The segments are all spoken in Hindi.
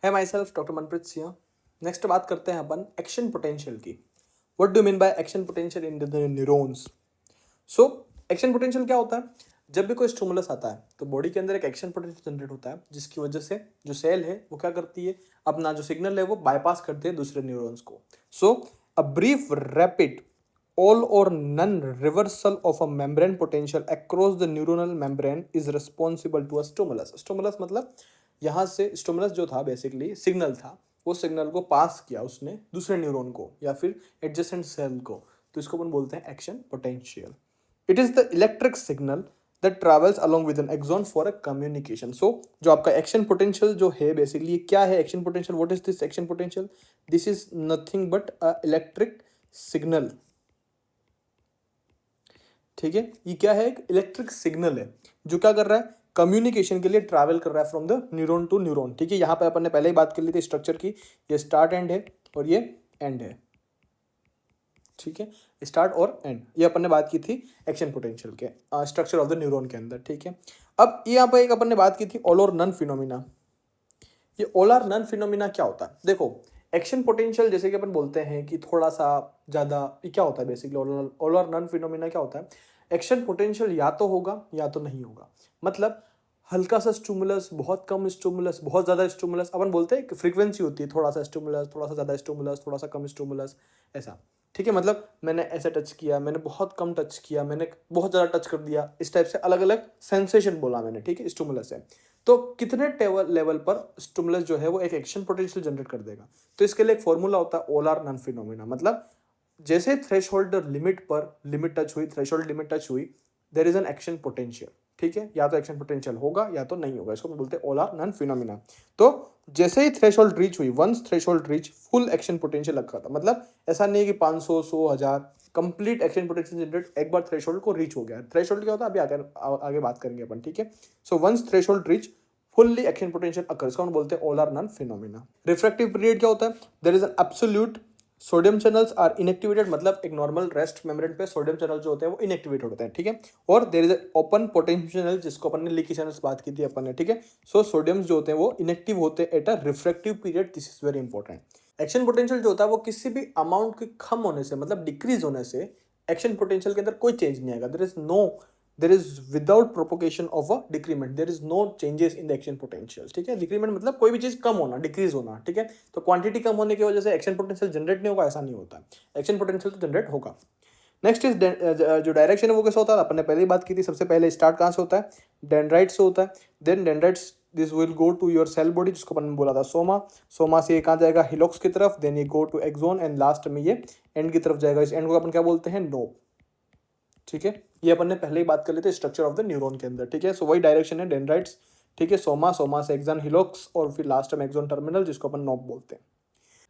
है my self doctor Manpreet Singh. Next बात करते हैं अपन एक्शन पोटेंशियल की। What do mean by action potential in the neurons? So action potential क्या होता है? जब भी कोई स्टिमुलस आता है तो बॉडी के अंदर एक एक्शन पोटेंशियल जनरेट होता है, जिसकी वजह से जो सेल है वो क्या करती है, अपना जो सिग्नल है वो बाईपास करती है दूसरे न्यूरॉन्स को। So a brief rapid all or none reversal of a membrane potential across the neuronal membrane is responsible to a stimulus। stimulus मतलब यहाँ से स्टिमुलस जो था बेसिकली सिग्नल था, वो सिग्नल को पास किया उसने दूसरे न्यूरॉन को या फिर एडजेसेंट सेल को, तो इसको अपन बोलते हैं action potential. It is the electric signal that travels along with an axon for a communication. So जो आपका एक्शन पोटेंशियल जो है बेसिकली क्या है action potential? What is this action potential? This is nothing but a electric signal. ठीक है, ये क्या है? एक इलेक्ट्रिक सिग्नल है जो क्या कर रहा है, कम्युनिकेशन के लिए ट्रैवल कर रहा है from the neuron to neuron. ठीक है, यहाँ पे अपन ने पहले ही बात कर ली थी स्ट्रक्चर की, ये स्टार्ट एंड है और ये एंड है। ठीक है, स्टार्ट और एंड ये अपन ने बात की थी एक्शन पोटेंशियल के स्ट्रक्चर ऑफ द न्यूरॉन के अंदर। ठीक है, अब यहाँ पे एक अपन ने बात की थी ऑल और नन फिनोमिना। ये ऑल और नन फिनोमिना क्या होता है? देखो, एक्शन पोटेंशियल जैसे कि अपन बोलते हैं कि थोड़ा सा ज़्यादा, ये क्या होता है बेसिकली? ऑल और नन फिनोमिना क्या होता है? एक्शन पोटेंशियल या तो होगा या तो नहीं होगा। मतलब हल्का सा स्टिमुलस, बहुत कम स्टिमुलस, बहुत ज़्यादा स्टिमुलस। अपन बोलते हैं कि फ्रीक्वेंसी होती है, थोड़ा सा स्टिमुलस, थोड़ा सा ज़्यादा स्टिमुलस, थोड़ा सा कम स्टिमुलस, ऐसा। ठीक है, मतलब मैंने ऐसे टच किया, मैंने बहुत कम टच किया, मैंने बहुत ज़्यादा टच कर दिया, इस टाइप से अलग अलग सेंसेशन बोला मैंने। ठीक है, स्टिमुलस है तो कितने लेवल पर स्टिमुलस जो है वो एक एक्शन पोटेंशियल जनरेट कर देगा। तो इसके लिए एक फॉर्मूला होता है ऑल आर नन फिनोमिना। मतलब जैसे थ्रेशोल्ड लिमिट पर लिमिट टच हुई, थ्रेशोल्ड लिमिट टच हुई, there is an action potential. ठीक है, या तो एक्शन पोटेंशियल होगा या तो नहीं होगा, इसको हम बोलते हैं ऑल आर नन फिनोमिना। तो जैसे ही थ्रेशोल्ड रीच हुई, once threshold reach, full action potential लगा था। मतलब ऐसा नहीं है कि 500, 100, 1000, कंप्लीट एक्शन पोटेंशियल जनरेट एक बार थ्रेशोल्ड को रीच हो गया। थ्रेशोल्ड क्या होता है अभी आगे बात करेंगे अपन। ठीक है, so once threshold reach fully action potential occur, इसको हम बोलते हैं all or none phenomena. Refractive period क्या होता है? There is an absolute sodium channels are inactivated. मतलब एक नॉर्मल रेस्ट मेम्ब्रेन पे सोडियम चैनल जो होते हैं वो इनएक्टिवेटेड होते हैं। ठीक है, और there is open potential channel, जिसको अपन ने लीकी चैनल्स बात की थी अपन ने। ठीक है, सो सोडियम जो होते हैं वो इनएक्टिव होते हैं at a refractive period. This is very important. Action potential जो होता है वो किसी भी अमाउंट के कम होने से, मतलब डिक्रीज होने से, एक्शन पोटेंशियल के अंदर कोई चेंज नहीं आएगा। There is without propagation of a decrement, there is no changes in the action potential. ठीक है, डिक्रीमेंट मतलब कोई भी चीज कम होना, डिक्रीज होना। ठीक है, तो क्वांटिटी कम होने की वजह से एक्शन पोटेंशियल जनरेट नहीं होगा, ऐसा नहीं होता। एक्शन पोटेंशियल तो जनरेट होगा। नेक्स्ट इज जो डायरेक्शन है वो कैसा होता है? अपन ने पहले ही बात की थी। सबसे पहले स्टार्ट कहाँ से होता है? डेंड्राइट से होता है। Then dendrites this will go to your cell body, जिसको अपन ने बोला था सोमा। सोमा से ये कहाँ जाएगा? हिलोक्स की तरफ। देन ये go to axon end last में ये एंड की तरफ जाएगा। इस एंड को अपन क्या बोलते हैं? नोब। ठीक है, ये अपन ने पहले ही बात कर ली थी स्ट्रक्चर ऑफ द न्यूरॉन के अंदर। ठीक है, सो वही डायरेक्शन है डेंड्राइट्स। ठीक है, सोमा, सोमा से एक्सॉन हिलोक्स और फिर लास्ट में एक्सॉन टर्मिनल, जिसको अपन नोब बोलते हैं।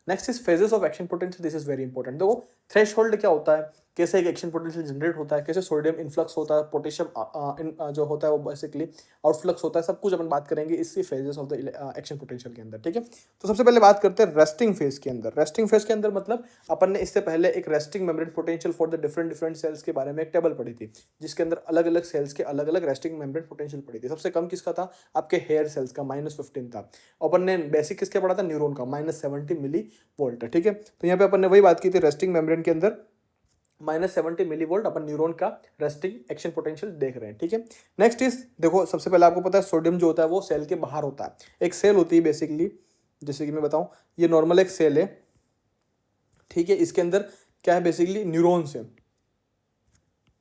Next is phases of action potential. This is very important. देखो, थ्रेशोल्ड क्या होता है, कैसे एक एक्शन पोटेंशियल जनरेट होता है, कैसे सोडियम इनफ्लक्स होता है, पोटेशियम जो होता है वो बेसिकली आउटफ्लक्स होता है, सब कुछ अपन बात करेंगे इसी phases of the action potential के अंदर। ठीक है, तो सबसे पहले बात करते हैं रेस्टिंग फेज के अंदर। रेस्टिंग फेज के अंदर मतलब अपन ने इससे पहले एक resting membrane potential for the different different cells के बारे में एक टेबल पढ़ी थी, जिसके अंदर अलग अलग सेल्स के अलग अलग रेस्टिंग मेम्ब्रेन पोटेंशियल पढ़ी थी। सबसे कम किसका था? आपके हेयर सेल्स का, -15 था। अपन ने बेसिक किसके पढ़ा था? न्यूरॉन का, -70 मिली वोल्ट। ठीक है, तो यहाँ पे अपन ने वही बात की थी, रेस्टिंग मेम्ब्रेन के अंदर -70 मिली वोल्ट अपन न्यूरॉन का रेस्टिंग एक्शन पोटेंशियल देख रहे हैं। ठीक है, नेक्स्ट इज, देखो सबसे पहले आपको पता है सोडियम जो होता है वो सेल के बाहर होता है। एक सेल होती है बेसिकली, जैसे कि मैं बताऊं, ये नॉर्मल एक सेल है। ठीक है, इसके अंदर क्या है? बेसिकली न्यूरॉन्स है,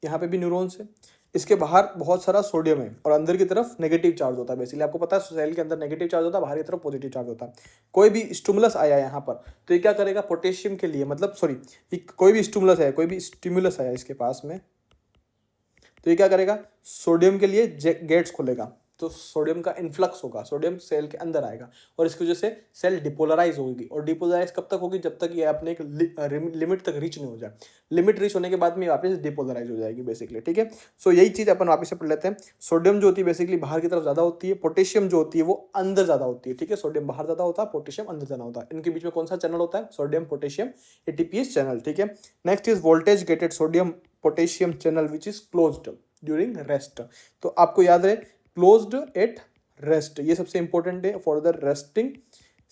यहाँ पे भी न्यूरॉन्स है। इसके बाहर बहुत सारा सोडियम है और अंदर की तरफ नेगेटिव चार्ज होता है। बेसिकली आपको पता है सेल के अंदर नेगेटिव चार्ज होता है, बाहर की तरफ पॉजिटिव चार्ज होता है। कोई भी स्टिमुलस आया यहाँ पर तो ये क्या करेगा? पोटेशियम के लिए, मतलब सॉरी, कोई भी स्टिमुलस है, कोई भी स्टिमुलस आया इसके पास में, तो ये क्या करेगा? सोडियम के लिए गेट्स खोलेगा, तो सोडियम का इन्फ्लक्स होगा, सोडियम सेल के अंदर आएगा और इसकी वजह से सेल डिपोलराइज होगी। और डिपोलराइज कब तक होगी? जब तक ये अपने एक लिमिट तक रीच नहीं हो जाए। लिमिट रीच होने के बाद में वापस डिपोलराइज हो जाएगी बेसिकली। ठीक है, सो यही चीज़ अपन वापस से पढ़ लेते हैं। सोडियम जो होती है बेसिकली बाहर की तरफ ज़्यादा होती है, पोटेशियम जो होती है वो अंदर ज़्यादा होती है। ठीक है, सोडियम बाहर ज़्यादा होता है, पोटेशियम अंदर ज़्यादा होता है। इनके बीच में कौन सा चैनल होता है? Sodium potassium ATPase channel. ठीक है, next is voltage gated sodium potassium channel which is closed during rest. तो आपको याद रहे, क्लोज्ड एट रेस्ट, ये सबसे इंपॉर्टेंट है फॉर द रेस्टिंग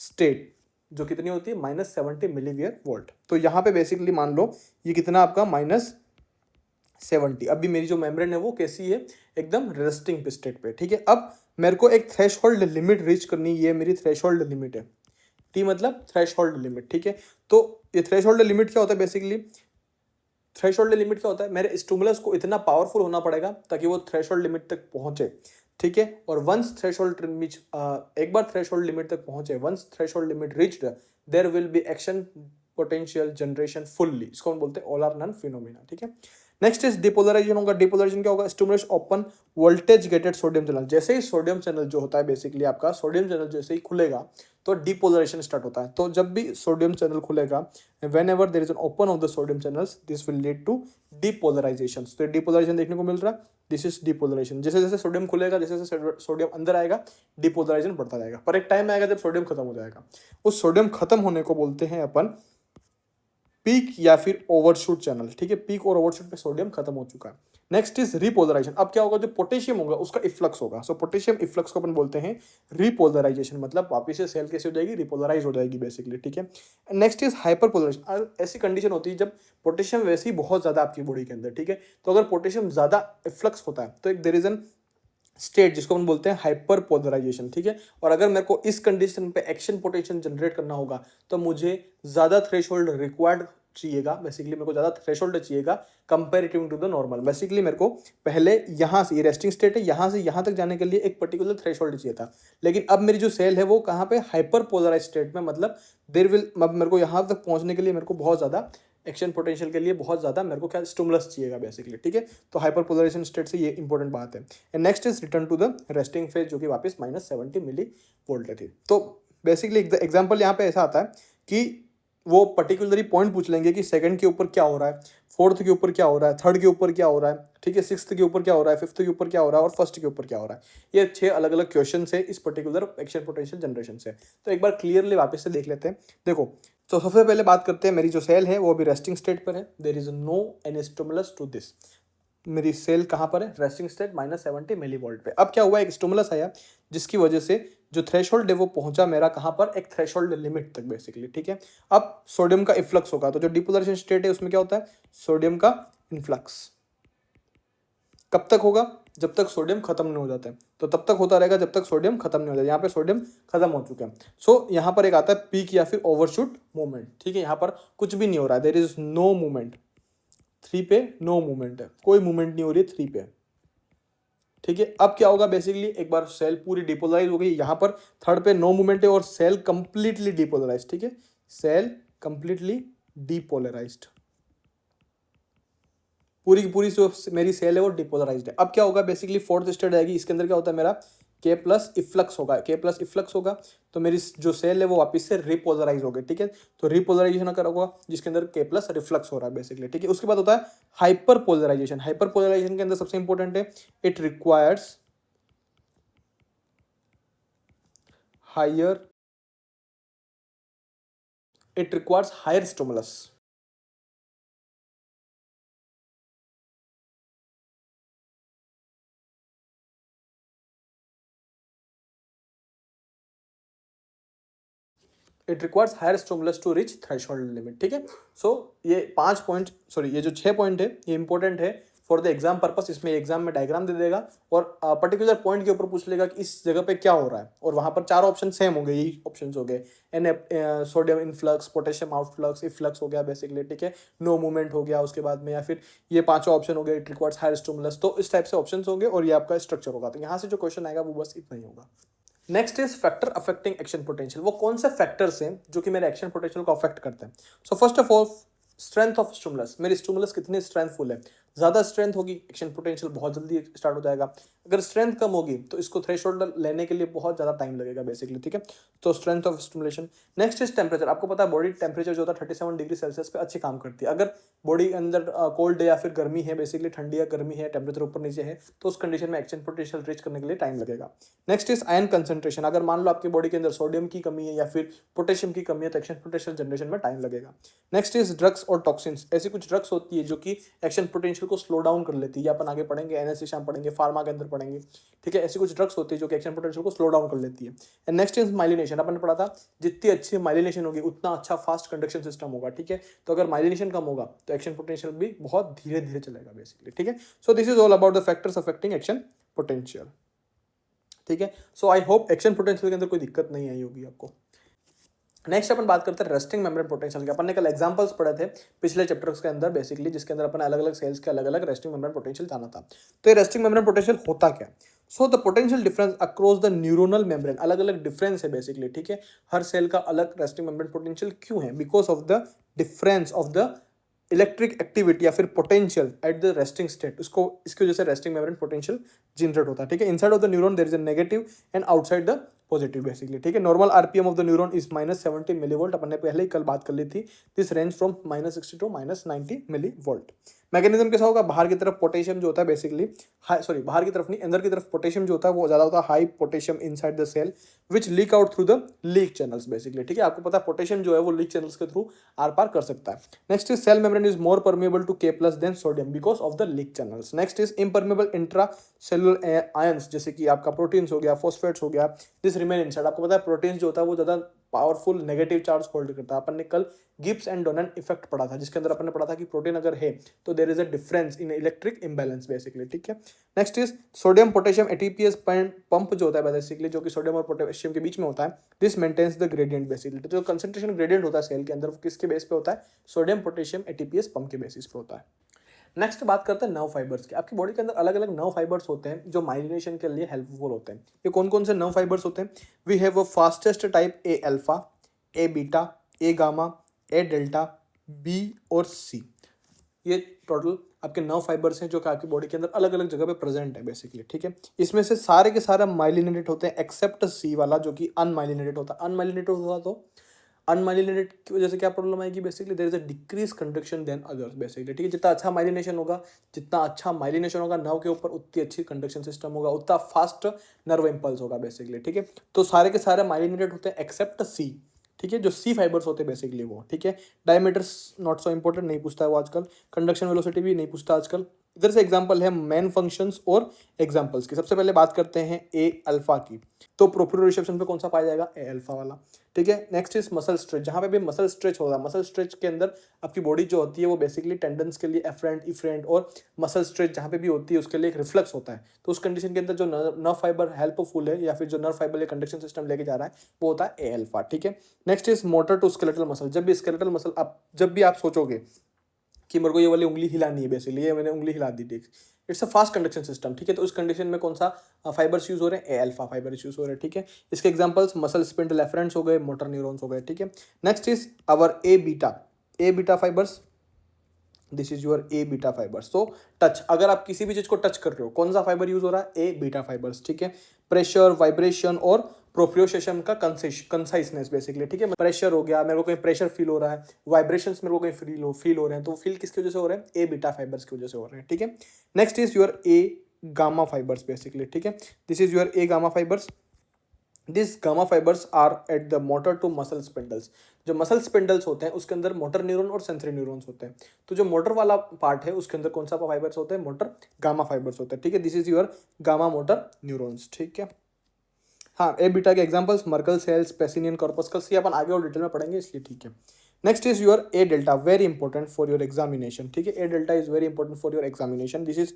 स्टेट जो कितनी होती है -70 मिलीवियर वोल्ट। तो यहाँ पे बेसिकली मान लो ये कितना आपका -70। अभी मेरी जो मेम्ब्रेन है वो कैसी है, एकदम रेस्टिंग स्टेट पे, ठीक है। अब मेरे को एक थ्रेशोल्ड लिमिट रीच करनी, ये मेरी थ्रेशोल्ड लिमिट है। टी मतलब थ्रेशोल्ड लिमिट, ठीक है। तो ये थ्रेशोल्ड लिमिट क्या होता है बेसिकली, थ्रेशोल्ड लिमिट क्या होता है, मेरे स्टिमुलस को इतना पावरफुल होना पड़ेगा ताकि वो थ्रेशोल्ड लिमिट तक पहुंचे, ठीक है। और वंस थ्रेशोल्ड एक बार थ्रेशोल्ड लिमिट तक पहुंचे, once threshold limit reached, there will be action potential generation fully, इसको हम बोलते हैं ऑल आर नन फिनोमिना, ठीक है। नेक्स्ट इज डिपोलराइजेशन होगा। डिपोलराइजेशन क्या होगा, stimulus open voltage gated sodium channel. जैसे ही सोडियम चैनल जो होता है बेसिकली आपका सोडियम चैनल जैसे ही खुलेगा तो डिपोलराइजेशन स्टार्ट होता है। तो जब भी सोडियम चैनल खुलेगा, whenever there is an open of the sodium channels, this will lead to depolarization. तो डिपोलराइजेशन देखने को मिल रहा है, दिस इज डिपोलराइजेशन। जैसे जैसे सोडियम खुलेगा, जैसे जैसे सोडियम अंदर आएगा, डिपोलराइजेशन बढ़ता जाएगा। पर एक टाइम आएगा जब सोडियम खत्म हो जाएगा। उस सोडियम खत्म होने को बोलते हैं अपन पीक या फिर ओवरशूट चैनल, ठीक है। पीक और ओवरशूट पे सोडियम खत्म हो चुका है। Next is repolarization. अब क्या होगा, जो पोटेशियम होगा उसका इफ्लक्स होगा। सो पोटेशियम इफ्लक्स को अपन बोलते हैं रिपोलराइजेशन, मतलब वापिस से सेल कैसे हो जाएगी, रिपोलराइज हो जाएगी बेसिकली, ठीक है। Next is hyperpolarization. ऐसी कंडीशन होती है जब पोटेशियम वैसे ही बहुत ज्यादा आपकी बॉडी के अंदर, ठीक है। तो अगर पोटेशियम ज्यादा इफ्लक्स होता है तो एक देयर इज एन स्टेट जिसको हम बोलते हैं हाइपर पोलराइजेशन, ठीक है। और अगर मेरे को इस कंडीशन पे एक्शन पोटेंशियल जनरेट करना होगा तो मुझे ज्यादा थ्रेशोल्ड रिक्वायर्ड चाहिएगा, बेसिकली मेरे को ज्यादा थ्रेशोल्ड चाहिएगा comparative to the normal. Basically मेरे को पहले यहाँ से, ये रेस्टिंग स्टेट है, यहाँ से यहाँ तक जाने के लिए एक पर्टिकुलर थ्रेशोल्ड चाहिए था। लेकिन अब मेरी जो सेल है वो कहाँ पे, हाइपर पोलराइज स्टेट में, मतलब देर विल, अब मेरे को यहाँ तक पहुँचने के लिए मेरे को बहुत ज़्यादा एक्शन पोटेंशियल के लिए बहुत ज़्यादा मेरे को क्या स्टिमुलस चाहिएगा बेसिकली, ठीक है। तो हाइपर पोलराइजेशन स्टेट से ये इंपॉर्टेंट बात है। And next is return to the resting phase, जो कि वापस -70 मिली वोल्ट थी। तो बेसिकली एग्जाम्पल यहाँ पे ऐसा आता है कि वो पर्टिकुलरली पॉइंट पूछ लेंगे कि सेकंड के ऊपर क्या हो रहा है, फोर्थ के ऊपर क्या हो रहा है, थर्ड के ऊपर क्या हो रहा है, ठीक है, सिक्स्थ के ऊपर क्या हो रहा है, फिफ्थ के ऊपर क्या हो रहा है और फर्स्ट के ऊपर क्या हो रहा है। ये 6 अलग अलग क्वेश्चन है इस पर्टिकुलर एक्शन पोटेंशियल जनरेशन से। तो एक बार क्लियरली वापस से देख लेते हैं। देखो, तो सबसे पहले बात करते हैं, मेरी जो सेल है वो अभी रेस्टिंग स्टेट पर है। There is no any stimulus to this. मेरी सेल कहाँ पर है, रेस्टिंग स्टेट -70 मिली वोल्ट पे। अब क्या हुआ, एक स्टिमुलस आया जिसकी वजह से जो थ्रेशोल्ड है वो पहुंचा मेरा कहाँ पर, एक थ्रेशोल्ड लिमिट तक बेसिकली, ठीक है। अब सोडियम का इफ्लक्स होगा, तो जो डिपोलराइजेशन स्टेट है उसमें क्या होता है, सोडियम का इन्फ्लक्स कब तक होगा, जब तक सोडियम खत्म नहीं हो जाता है। तो तब तक होता रहेगा जब तक सोडियम खत्म नहीं हो जाता। यहाँ पे सोडियम खत्म हो चुका है। सो यहाँ पर एक आता है पीक या फिर ओवरशूट मूवमेंट, ठीक है। यहाँ पर कुछ भी नहीं हो रहा है, देयर इज नो मूवमेंट। 3 पे नो मूवमेंट है, कोई मूवमेंट नहीं हो रही है 3 पे, ठीक है। अब क्या होगा, बेसिकली एक बार सेल पूरी डिपोलराइज हो गई, यहाँ पर थर्ड पे नो मूवमेंट है और सेल कंप्लीटली डिपोलराइज, ठीक है। सेल कंप्लीटली डिपोलराइज्ड, पूरी की पूरी जो मेरी सेल है वो डिपोलराइज्ड है। अब क्या होगा, बेसिकली फोर्थ स्टेट आएगी, इसके अंदर क्या होता है, मेरा K प्लस इफ्लक्स होगा। K प्लस इफ्लक्स होगा तो मेरी जो सेल है वो वापस से रिपोलराइज हो गई, ठीक है। तो रिपोलराइजेशन अगर होगा जिसके अंदर K प्लस रिफ्लक्स हो रहा है बेसिकली, ठीक है। उसके बाद होता है हाइपर पोलराइजेशन। हाइपर पोलराइजेशन के अंदर सबसे इंपॉर्टेंट है, it requires higher stimulus. It requires higher stimulus to reach threshold limit, ठीक है। सो ये 5 पॉइंट, सॉरी ये जो 6 पॉइंट है ये इंपॉर्टेंट है फॉर द एग्जाम पर्पस। इसमें एग्जाम में डायग्राम दे देगा और पर्टिकुलर पॉइंट के ऊपर पूछ लेगा कि इस जगह पे क्या हो रहा है, और वहां पर 4 ऑप्शन सेम होंगे, यही ऑप्शन हो गए, sodium influx, potassium outflux, efflux हो गया बेसिकली, ठीक है, नो मूवमेंट हो गया उसके बाद में, या फिर ये 5 ऑप्शन हो गए, इट रिक्वायर्स हायर स्टिमुलस। तो इस टाइप से ऑप्शन होंगे और ये आपका स्ट्रक्चर होगा। तो यहाँ से जो क्वेश्चन आएगा वो बस इतना ही होगा। Next is factor affecting action potential. वो कौन से फैक्टर्स हैं जो कि मेरे एक्शन पोटेंशियल को अफेक्ट करते हैं। So first of all, strength of stimulus. मेरी स्टिमुलस कितनी स्ट्रेंथफुल है, ज़्यादा स्ट्रेंथ होगी एक्शन पोटेंशियल बहुत जल्दी स्टार्ट हो जाएगा। अगर स्ट्रेंथ कम होगी तो इसको थ्रेशोल्ड लेने के लिए बहुत ज़्यादा टाइम लगेगा बेसिकली, ठीक है। तो strength of stimulation. Next is temperature. आपको पता है बॉडी टेम्परेचर जो होता है 37 डिग्री सेल्सियस पे अच्छी काम करती है। अगर बॉडी के अंदर कोल्ड है या फिर गर्मी है, बेसिकली ठंडी या गर्मी है, टेम्परेचर ऊपर नीचे है, तो उस कंडीशन में एक्शन पोटेंशियल रीच करने के लिए टाइम लगेगा। Next is ion concentration. अगर मान लो आपकी बॉडी के अंदर सोडियम की कमी है या फिर पोटेशियम की कमी है तो एक्शन पोटेंशियल जनरेशन में टाइम लगेगा। नेक्स्ट इज ड्रग्स और टॉक्सिन्स। ऐसी कुछ ड्रग्स होती है जो कि एक्शन पोटेंशियल पोटेंशियल को स्लो डाउन कर लेती है, अपन आगे पढ़ेंगे, एनेस्थीसिया में पढ़ेंगे, फार्मा के अंदर पढ़ेंगे, ठीक है। ऐसी कुछ ड्रग्स होती है जो कि एक्शन पोटेंशियल को स्लो डाउन कर लेती है। एंड नेक्स्ट इज माइलिनेशन, अपन ने पढ़ा था जितनी अच्छी माइलिनेशन होगी उतना अच्छा फास्ट कंडक्शन सिस्टम होगा, ठीक है। तो अगर माइलिनेशन कम होगा तो एक्शन पोटेंशियल भी बहुत धीरे धीरे चलेगा बेसिकली, ठीक है। So this is all about the factors affecting action potential, ठीक है। सो आई होप एक्शन पोटेंशियल के अंदर कोई दिक्कत नहीं आई होगी आपको। नेक्स्ट अपन बात करते हैं रेस्टिंग मेम्ब्रेन पोटेंशियल के। अपन ने कल एग्जांपल्स पढ़े थे पिछले चैप्टर्स के अंदर बेसिकली, जिसके अंदर अपन अलग अलग सेल्स के अलग अलग रेस्टिंग मेम्ब्रेन पोटेंशियल जाना था। तो ये रेस्टिंग मेम्ब्रेन पोटेंशियल होता क्या? So the potential difference across the neuronal membrane, अलग अलग डिफरेंस है बेसिकली, ठीक है। हर सेल का अलग रेस्टिंग मेम्ब्रेन पोटेंशियल क्यों है? Because of the difference of the electric activity या फिर potential at the resting state, उसको इसकी वजह से रेस्टिंग मेम्ब्रेन पोटेंशियल जनरेट होता है, ठीक है। Inside of the neuron there is a negative and outside the positive basically, ठीक है। Normal RPM of the neuron is -70 millivolt, अपन ने पहले ही कल बात कर ली थी। This range from -60 to -90 millivolt. Mechanism कैसा होगा? बाहर की तरफ पोटेशियम जो होता है बेसिकली, बाहर की तरफ नहीं, अंदर की तरफ पोटेशियम जो होता है वो ज्यादा होता है, high potassium inside the cell which leak out through the leak channels basically, ठीक है। आपको पता है पोटेशियम जो है वो लीक चैनल्स के थ्रू आर पार कर सकता है। Next is cell membrane is more permeable to K+ than sodium because of the leak channels. Next is impermeable intracellular ions, जैसे कि आपका प्रोटीन्स हो गया, फॉस्फेट्स हो गया, दिस रिमेन इनसाइड। आपको पता है प्रोटीन्स जो होता है वो ज्यादा पावरफुल नेगेटिव चार्ज होल्ड करता है। अपन ने कल गिब्स एंड डोनन इफेक्ट पढ़ा था, जिसके अंदर अपन ने पढ़ा था कि प्रोटीन अगर है तो there is a difference in electric imbalance basically, ठीक है। Next is sodium potassium ATPase pump जो होता है बेसिकली, जो कि सोडियम और पोटेशियम के बीच में होता है, this maintains the gradient basically. तो जो कंसंट्रेशन ग्रेडियंट होता है सेल के अंदर वो किसके बेस पे होता है? सोडियम पोटेशियम एटीपीएस पंप के बेसिस पे होता है। नेक्स्ट बात करते हैं नर्व फाइबर्स की। आपकी बॉडी के अंदर अलग अलग नर्व फाइबर्स होते हैं जो माइलिनेशन के लिए हेल्पफुल होते हैं। ये कौन कौन से नर्व फाइबर्स होते हैं? We have a fastest type A alpha, A beta, A gamma, A delta, B और सी। ये टोटल आपके नर्व फाइबर्स हैं जो कि आपकी बॉडी के अंदर अलग अलग जगह पे प्रेजेंट है बेसिकली, ठीक है। इसमें से सारे के सारे माइलिनेटेड होते हैं एक्सेप्ट सी वाला जो कि अनमाइलिनेटेड होता है। अनमाइलिनेटेड होता तो अनमाइलिनेटेड की वजह से क्या प्रॉब्लम आएगी? Basically there is a decrease conduction than others basically, ठीक है। जितना अच्छा माइलिनेशन होगा नर्व के ऊपर, उतनी अच्छी कंडक्शन सिस्टम होगा, उतना फास्ट नर्व इंपल्स होगा बेसिकली, ठीक है। तो सारे के सारे माइलिनेटेड होते हैं एक्सेप्ट सी, ठीक है। जो सी फाइबर्स होते हैं बेसिकली वो, ठीक है। डायमीटर्स नॉट सो इंपॉर्टेंट, नहीं पूछता है वो आजकल। कंडक्शन वेलोसिटी भी नहीं पूछता आजकल। इधर से एग्जांपल है मेन फंक्शंस और एग्जांपल्स की। सबसे पहले बात करते हैं ए अल्फा की। तो प्रोप्रियोसेप्शन पे कौन सा पाया जाएगा? ए अल्फा वाला, ठीक है। नेक्स्ट इज मसल स्ट्रेच, जहां पे भी मसल स्ट्रेच होगा, मसल स्ट्रेच के अंदर आपकी बॉडी जो होती है वो बेसिकली टेंडन्स के लिए एफरेंट, इफरेंट और मसल स्ट्रेच जहां पे भी होती है उसके लिए एक रिफ्लेक्स होता है। तो उस कंडीशन के अंदर जो नर्व फाइबर हेल्पफुल है या फिर जो नर्व फाइबर कंडक्शन सिस्टम लेके जा रहा है वो होता है ए अल्फा, ठीक है। Next is motor to skeletal muscle. जब भी आप सोचोगे कि मेरे को ये वाली उंगली हिलानी है बेसिकली, ये मैंने उंगली हिला दी, ठीक, it's a fast conduction system, ठीक है। तो उस कंडीशन में कौन सा फाइबर्स यूज हो रहे हैं? ए अल्फा फाइबर्स यूज हो रहे हैं, ठीक है। इसके एग्जांपल्स मसल स्पिंडल एफरेंट्स हो गए, मोटर न्यूरॉन्स हो गए, ठीक है। Next is our A beta fibres, this is your A beta fibres. तो टच, अगर आप किसी भी चीज को टच कर रहे हो, कौन सा फाइबर यूज हो रहा है? ए बीटा फाइबर्स, ठीक है। प्रेशर, वाइब्रेशन और प्रोप्रियोसेशन का कंसाइसनेस बेसिकली, ठीक है। प्रेशर हो गया, मेरे को कहीं प्रेशर फील हो रहा है, वाइब्रेशंस मेरे को कहीं फील हो रहे हैं, तो फील किसकी वजह से हो रहे हैं? ए बीटा फाइबर्स की वजह से हो रहे हैं, ठीक है। Next is your A gamma fibres basically, ठीक है। This is your A gamma fibres. This gamma fibres are at the motor to muscle spindles. जो मसल स्पिंडल्स होते हैं उसके अंदर मोटर न्यूरॉन और सेंसरी न्यूरॉन्स होते हैं। तो जो मोटर वाला पार्ट है उसके अंदर कौन सा फाइबर्स होते हैं? मोटर गामा फाइबर्स होते हैं, ठीक है। This is your gamma motor neurons, ठीक है। हाँ, ए बीटा के एग्जांपल्स मर्कल सेल्स, पेसिनियन कॉर्पस्कल्स, ये अपन आगे और डिटेल में पढ़ेंगे इसलिए, ठीक है। Next is your A delta, very important for your examination, ठीक है। A delta is very important for your examination. This is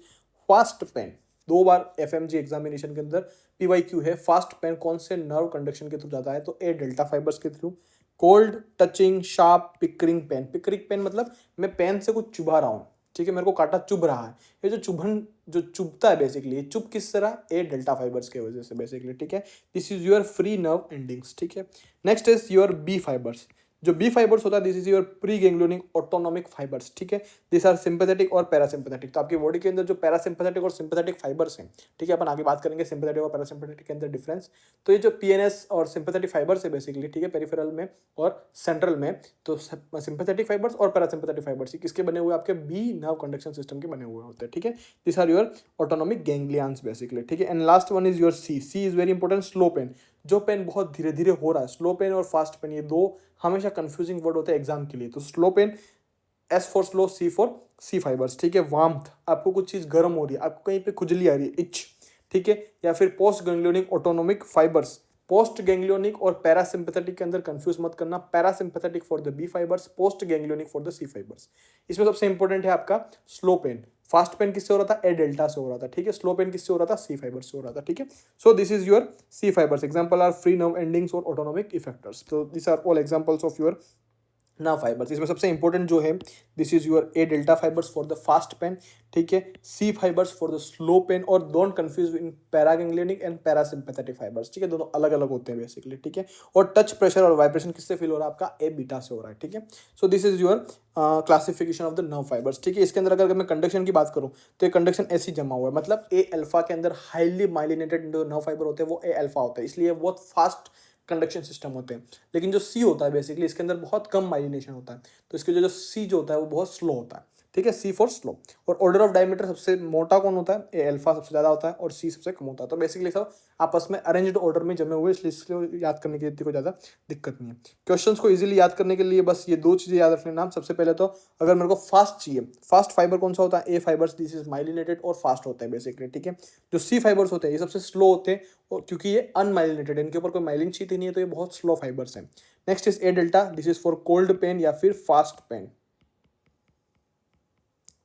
fast pain. 2 बार एफएमजी एग्जामिनेशन के अंदर पीवाईक्यू है, फास्ट पेन कौन से नर्व कंडक्शन के थ्रू जाता है? तो ए डेल्टा फाइबर्स के through. Cold, touching, sharp, pricking pain. Pricking pain मतलब मैं पेन से कुछ चुभा रहा हूँ, ठीक है, मेरे को कांटा चुभ रहा है। ये जो चुभता है बेसिकली, चुभ किस तरह? ए डेल्टा फाइबर्स की वजह से बेसिकली, ठीक है। This is your free nerve endings, ठीक है। Next is your B fibres. जो बी फाइबर्स होता है this is your preganglionic autonomic fibres, ठीक है। दिस आर सिंपैथेटिक और पैरासिम्पैथेटिक। तो आपकी बॉडी के अंदर जो पैरासिम्पैथेटिक और सिंपैथेटिक फाइबर्स हैं, ठीक है, अपन आगे बात करेंगे सिंपैथेटिक और पैरासिम्पैथेटिक के अंदर डिफरेंस। तो ये जो पीएनएस और सिंपैथेटिक फाइबर्स है बेसिकली, ठीक है, पेरिफेरल में और सेंट्रल में। तो सिंपैथेटिक फाइबर्स और पैरासिम्पैथेटिक फाइबर्स किसके बने हुए? आपके बी नर्व कंडक्शन सिस्टम के बने हुए होते हैं, ठीक है। This are your autonomic ganglions basically, ठीक है। And last one is your C. C is very important, slow pain. जो पेन बहुत धीरे धीरे हो रहा है, स्लो पेन और फास्ट पेन, ये दो हमेशा कंफ्यूजिंग वर्ड होते हैं एग्जाम के लिए। तो slow pain S for slow, C for C fibres, ठीक है। वार्मथ, आपको कुछ चीज़ गर्म हो रही है, आपको कहीं पे खुजली आ रही है, इच, ठीक है। या फिर postganglionic autonomic fibres, postganglionic और पैरासिम्पैथेटिक के अंदर कंफ्यूज मत करना, parasympathetic for the B fibres, postganglionic for the C fibres. इसमें सबसे इंपॉर्टेंट है आपका स्लो पेन। फास्ट पेन किससे हो रहा था? ए डेल्टा से हो रहा था, ठीक है। स्लो पेन किससे हो रहा था? सी फाइबर से हो रहा था, ठीक है। So this is your C fibres. Example are free nerve endings और ऑटोनोमिक इफेक्टर्स। तो this are all examples of your nerve fibres. इसमें सबसे इंपॉर्टेंट जो है, this is your A delta fibres for the fast pain, ठीक है। C fibres for the slow pain, और don't confuse in paraganglionic and parasympathetic fibres, ठीक है। दोनों अलग अलग होते हैं बेसिकली, ठीक है। और टच प्रेशर और वाइब्रेशन किससे फील हो रहा है? आपका ए बीटा से हो रहा है, ठीक है। So this is your classification of the nerve fibres, ठीक है। इसके अंदर अगर मैं कंडक्शन की बात करूं तो ये कंडक्शन ऐसी जमा हुआ है, मतलब ए अल्फा के अंदर हाईली माइलिनेटेड जो नर्व फाइबर होते हैं वो ए अल्फा होता है, इसलिए बहुत फास्ट कंडक्शन सिस्टम होते हैं। लेकिन जो सी होता है बेसिकली इसके अंदर बहुत कम माइलिनेशन होता है, तो इसके जो सी जो होता है वो बहुत स्लो होता है, ठीक है। सी फॉर स्लो। और ऑर्डर ऑफ डायमीटर सबसे मोटा कौन होता है? ए अल्फा सबसे ज्यादा होता है और सी सबसे कम होता है। तो बेसिकली सब आपस में अरेंज्ड ऑर्डर में जमे हुए, इसलिए इसलिए याद करने की इतनी कोई ज्यादा दिक्कत नहीं है। क्वेश्चंस को इजीली याद करने के लिए बस ये दो चीजें याद रखने नाम। सबसे पहले तो अगर मेरे को फास्ट चाहिए, फास्ट फाइबर कौन सा होता है? ए फाइबर्स, दिस इज माइलिनेटेड और फास्ट होता है बेसिकली, ठीक है। जो सी फाइबर्स होते हैं ये सबसे स्लो होते हैं, और क्योंकि ये अनमाइलिनेटेड है, इनके ऊपर कोई माइलिन शीट ही नहीं है, तो ये बहुत स्लो फाइबर्स हैं। Next is A delta, this is for cold pain या फिर फास्ट पेन,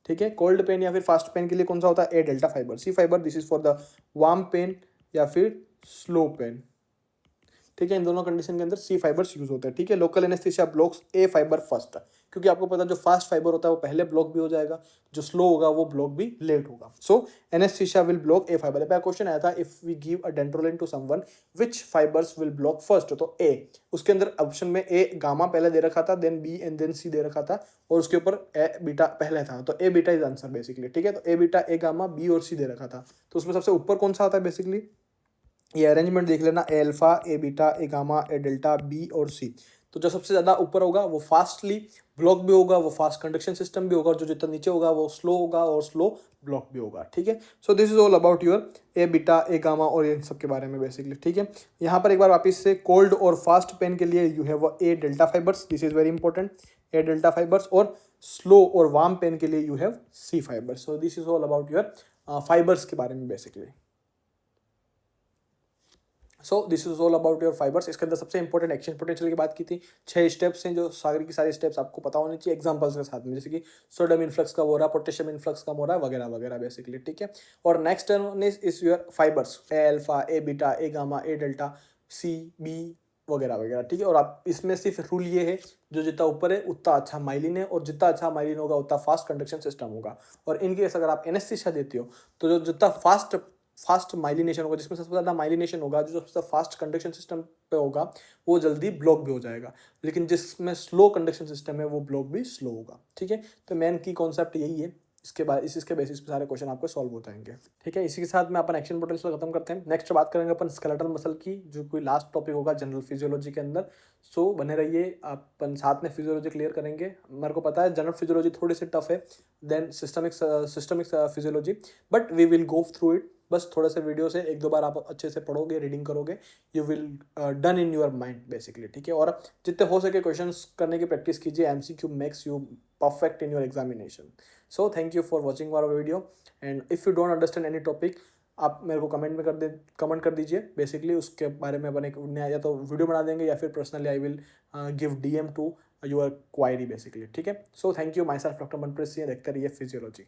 ठीक है। कोल्ड पेन या फिर फास्ट पेन के लिए कौन सा होता है? A delta fibre. C fibre, this is for the warm pain या फिर स्लो पेन, ठीक है। इन दोनों कंडीशन के अंदर सी फाइबर्स यूज होते हैं, ठीक है। Local anaesthesia blocks A fibre first, क्योंकि आपको पता है जो फास्ट फाइबर होता है वो पहले ब्लॉक भी हो जाएगा, जो स्लो होगा वो ब्लॉक भी लेट होगा। So anaesthesia will block A fibre. Question आया था, if we give a dantrolene to someone which fibres will block first, तो ए, उसके अंदर ऑप्शन में ए गामा पहले दे रखा था, देन बी एंड देन सी दे रखा था, और उसके ऊपर ए बीटा पहले था, तो ए बीटा इज आंसर बेसिकली, ठीक है। तो ए बीटा, ए गामा, बी और सी दे रखा था, तो उसमें सबसे ऊपर कौन सा आता है बेसिकली? ये अरेंजमेंट देख लेना, ए alpha, A beta, A gamma, A delta, B और सी। तो जो सबसे ज़्यादा ऊपर होगा वो फास्टली ब्लॉक भी होगा, वो फास्ट कंडक्शन सिस्टम भी होगा, और जो जितना नीचे होगा वो स्लो होगा और स्लो ब्लॉक भी होगा, ठीक है। So this is all about your A beta, A gamma और इन सब के बारे में बेसिकली, ठीक है। यहाँ पर एक बार वापस से कोल्ड और फास्ट पेन के लिए you have A delta fibres, this is very important, A delta fibres. और स्लो और वार्म पेन के लिए you have C fibres. So this is all about your fibres के बारे में basically. So this is all about your fibres. इसके अंदर सबसे इंपॉर्टेंट एक्शन पोटेंशियल की बात की थी, 6 स्टेप्स हैं जो सारी की सारी स्टेप्स आपको पता होनी चाहिए एग्जांपल्स के साथ में, जैसे कि सोडियम इन्फ्लक्स कम हो रहा है, पोटेशियम इन्फ्लक्स कम हो रहा है, वगैरह वगैरह बेसिकली, ठीक है। और next one is your fibres, A alpha, A beta, A gamma, A delta, C, B वगैरह वगैरह, ठीक है। और आप इसमें सिर्फ रूल ये है, जो जितना ऊपर है उतना अच्छा माइलिन है, और जितना अच्छा माइलिन होगा उतना फास्ट कंडक्शन सिस्टम होगा। और इनकेस अगर आप एनेस्थीसिया देते हो तो जो जितना फास्ट माइलिनेशन होगा, जिसमें सबसे ज़्यादा माइलिनेशन होगा, जो सबसे फास्ट कंडक्शन सिस्टम पे होगा वो जल्दी ब्लॉक भी हो जाएगा, लेकिन जिसमें स्लो कंडक्शन सिस्टम है वो ब्लॉक भी स्लो होगा, ठीक है। तो मेन की कॉन्सेप्ट यही है। इसके बाद इसके बेसिस पे सारे क्वेश्चन आपको सॉल्व हो जाएंगे, ठीक है। इसी के साथ में अपन एक्शन पोटेंशियल खत्म करते हैं। नेक्स्ट बात करेंगे अपन स्केलेटल मसल की, जो कोई लास्ट टॉपिक होगा जनरल फिजियोलॉजी के अंदर। सो बने रहिए, अपन साथ में फिजियोलॉजी क्लियर करेंगे। मेरे को पता है जनरल फिजियोलॉजी थोड़ी सी टफ है than systemic physiology, but we will go through it. बस थोड़े से वीडियो से एक दो बार आप अच्छे से पढ़ोगे, रीडिंग करोगे, you will done in your mind basically, ठीक है। और जितने हो सके क्वेश्चंस करने की प्रैक्टिस कीजिए, MCQ makes you perfect in your examination. So thank you for watching our video, and if you don't understand any topic आप मेरे को कमेंट कर दीजिए बेसिकली। उसके बारे में अपन एक नया या तो वीडियो बना देंगे, या फिर personally I will give DM to your query basically, ठीक है। So thank you, myself doctor Manpreet Singh, देखते रहिए फिजियोलॉजी।